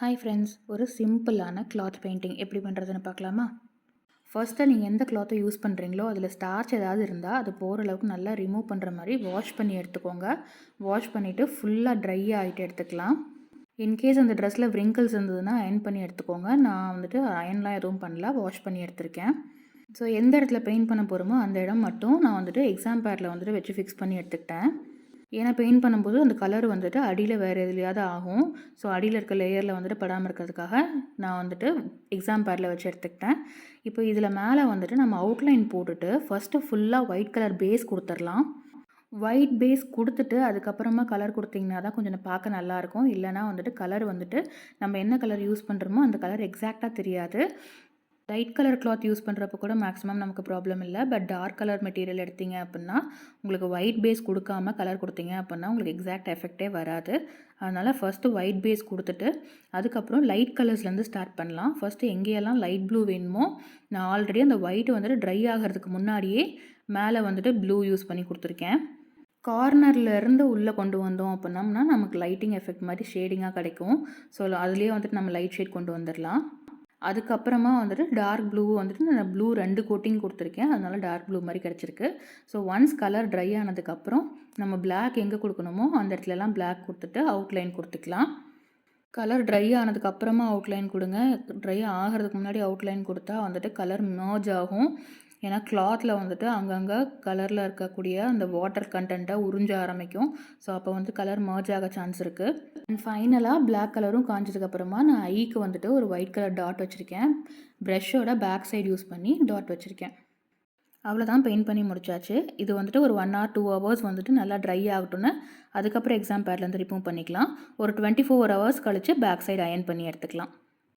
Hi friends, ஒரு சிம்பிளான cloth painting எப்படி பண்ணுறதுன்னு பார்க்கலாமா? ஃபர்ஸ்ட்டு நீங்கள் எந்த கிளாத்தை யூஸ் பண்ணுறீங்களோ அதில் ஸ்டார்ச் ஏதாவது இருந்தால் அது போகிற அளவுக்கு நல்லா ரிமூவ் பண்ணுற மாதிரி வாஷ் பண்ணி எடுத்துக்கோங்க. வாஷ் பண்ணிவிட்டு ஃபுல்லாக ட்ரை ஆகிட்டு எடுத்துக்கலாம். இன்கேஸ் அந்த ட்ரெஸ்ஸில் விரிங்கிள்ஸ் இருந்ததுன்னா அயன் பண்ணி எடுத்துக்கோங்க. நான் வந்துட்டு அயன்லாம் எதுவும் பண்ணல, வாஷ் பண்ணி எடுத்திருக்கேன். ஸோ எந்த இடத்துல பெயிண்ட் பண்ண போகிறோமோ அந்த இடம் மட்டும் நான் வந்துட்டு எக்ஸாம் பேடில் வந்துட்டு வச்சு ஃபிக்ஸ் பண்ணி எடுத்துக்கிட்டேன். ஏன்னா பெயிண்ட் பண்ணும்போது அந்த கலர் வந்துட்டு அடியில் வேறு எதுலையாவது ஆகும். ஸோ அடியில் இருக்க லேயரில் வந்துட்டு படாமல் இருக்கிறதுக்காக நான் வந்துட்டு எக்ஸாம் பேடில் வச்சு எடுத்துக்கிட்டேன். இப்போ இதில் மேலே வந்துட்டு நம்ம அவுட்லைன் போட்டுட்டு ஃபஸ்ட்டு ஃபுல்லாக ஒயிட் கலர் பேஸ் கொடுத்துடலாம். ஒயிட் பேஸ் கொடுத்துட்டு அதுக்கப்புறமா கலர் கொடுத்திங்கன்னா தான் கொஞ்சம் பார்க்க நல்லாயிருக்கும். இல்லைனா வந்துட்டு கலர் வந்துட்டு நம்ம என்ன கலர் யூஸ் பண்ணுறோமோ அந்த கலர் எக்ஸாக்டாக தெரியாது. லைட் கலர் கிளாத் யூஸ் பண்ணுறப்போ கூட மேக்ஸிமம் நமக்கு ப்ராப்ளம் இல்லை. பட் டார்க் கலர் மெட்டீரியல் எடுத்தீங்க அப்படின்னா உங்களுக்கு ஒயிட் பேஸ் கொடுக்காம கலர் கொடுத்தீங்க அப்படின்னா உங்களுக்கு எக்ஸாக்ட் எஃபெக்டே வராது. அதனால் ஃபஸ்ட்டு ஒயிட் பேஸ் கொடுத்துட்டு அதுக்கப்புறம் லைட் கலர்ஸ்லேருந்து ஸ்டார்ட் பண்ணலாம். ஃபஸ்ட்டு எங்கேயெல்லாம் லைட் ப்ளூ வேணுமோ நான் ஆல்ரெடி அந்த ஒயிட் வந்துட்டு ட்ரை ஆகிறதுக்கு முன்னாடியே மேலே வந்துட்டு ப்ளூ யூஸ் பண்ணி கொடுத்துருக்கேன். கார்னர்லேருந்து உள்ளே கொண்டு வந்தோம் அப்படின்னம்னா நமக்கு லைட்டிங் எஃபெக்ட் மாதிரி ஷேடிங்காக கிடைக்கும். ஸோ அதுலேயே வந்துட்டு நம்ம லைட் ஷேட் கொண்டு வந்துடலாம். அதுக்கப்புறமா வந்துட்டு டார்க் ப்ளூ வந்துட்டு நான் ப்ளூ 2 கோட்டிங் கொடுத்துருக்கேன். அதனால் டார்க் ப்ளூ மாதிரி கிடச்சிருக்கு. ஸோ ஒன்ஸ் கலர் ட்ரை ஆனதுக்கப்புறம் நம்ம பிளாக் எங்கே கொடுக்கணுமோ அந்த இடத்துலலாம் பிளாக் கொடுத்துட்டு அவுட்லைன் கொடுத்துக்கலாம். கலர் ட்ரை ஆனதுக்கப்புறமா அவுட்லைன் கொடுங்க. ட்ரை ஆகிறதுக்கு முன்னாடி அவுட்லைன் கொடுத்தா வந்துட்டு கலர் மர்ஜ் ஆகும். ஏன்னா கிளாத்தில் வந்துட்டு அங்கங்கே கலரில் இருக்கக்கூடிய அந்த வாட்டர் கண்டென்ட்டை உறிஞ்ச ஆரம்பிக்கும். ஸோ அப்போ வந்து கலர் மர்ஜ் ஆக சான்ஸ் இருக்குது. அண்ட் ஃபைனலாக பிளாக் கலரும் காஞ்சதுக்கப்புறமா நான் ஐக்கு வந்துட்டு ஒரு ஒயிட் கலர் டாட் வச்சுருக்கேன். ப்ரெஷ்ஷோட பேக் சைடு யூஸ் பண்ணி டாட் வச்சுருக்கேன். அவ்வளோதான், பெயிண்ட் பண்ணி முடிச்சாச்சு. இது வந்துட்டு ஒரு 1 or 2 hours வந்துட்டு நல்லா ட்ரை ஆகட்டும்னு அதுக்கப்புறம் எக்ஸாம் பேட்லேருந்து ரிமூவ் பண்ணிக்கலாம். ஒரு 24 hours கழித்து பேக் சைடு அயன் பண்ணி எடுத்துக்கலாம்.